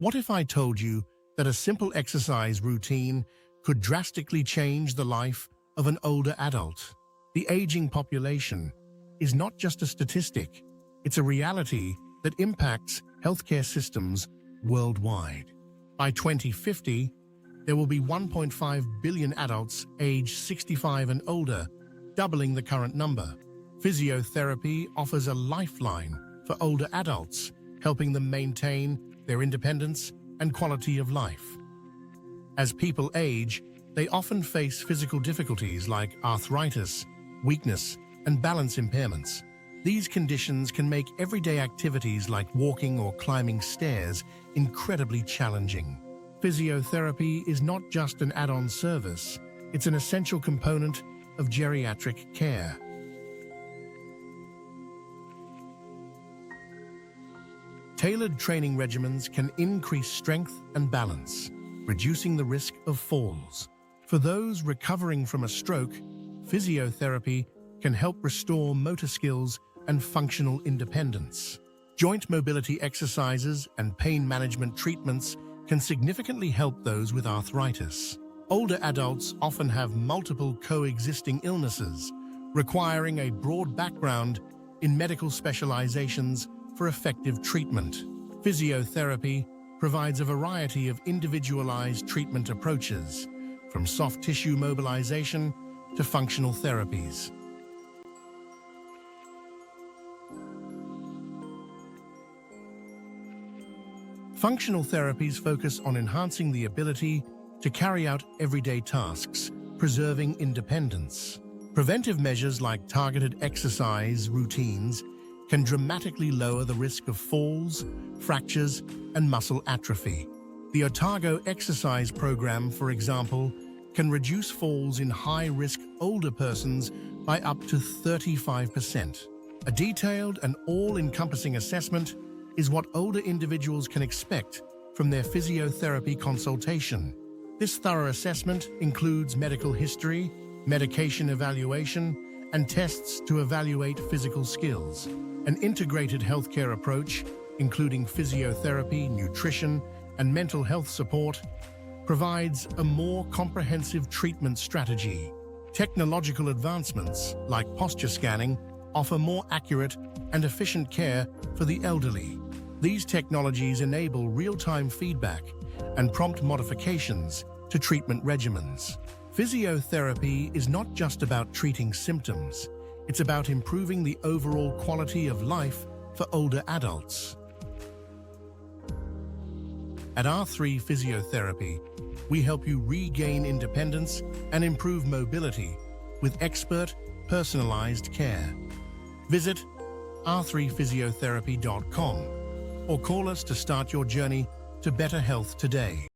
What if I told you that a simple exercise routine could drastically change the life of an older adult? The aging population is not just a statistic, it's a reality that impacts healthcare systems worldwide. By 2050, there will be 1.5 billion adults aged 65 and older, doubling the current number. Physiotherapy offers a lifeline for older adults, helping them maintain their independence and quality of life. As people age, they often face physical difficulties like arthritis, weakness, and balance impairments. These conditions can make everyday activities like walking or climbing stairs incredibly challenging. Physiotherapy is not just an add-on service, it's an essential component of geriatric care. Tailored training regimens can increase strength and balance, reducing the risk of falls. For those recovering from a stroke, physiotherapy can help restore motor skills and functional independence. Joint mobility exercises and pain management treatments can significantly help those with arthritis. Older adults often have multiple coexisting illnesses, requiring a broad background in medical specializations for effective treatment. Physiotherapy provides a variety of individualized treatment approaches, from soft tissue mobilization to functional therapies. Functional therapies focus on enhancing the ability to carry out everyday tasks, preserving independence. Preventive measures like targeted exercise routines can dramatically lower the risk of falls, fractures, and muscle atrophy. The Otago exercise program, for example, can reduce falls in high-risk older persons by up to 35%. A detailed and all-encompassing assessment is what older individuals can expect from their physiotherapy consultation. This thorough assessment includes medical history, medication evaluation, and tests to evaluate physical skills. An integrated healthcare approach, including physiotherapy, nutrition, and mental health support, provides a more comprehensive treatment strategy. Technological advancements, like posture scanning, offer more accurate and efficient care for the elderly. These technologies enable real-time feedback and prompt modifications to treatment regimens. Physiotherapy is not just about treating symptoms, it's about improving the overall quality of life for older adults. At R3 Physiotherapy, we help you regain independence and improve mobility with expert, personalized care. Visit r3physiotherapy.com or call us to start your journey to better health today.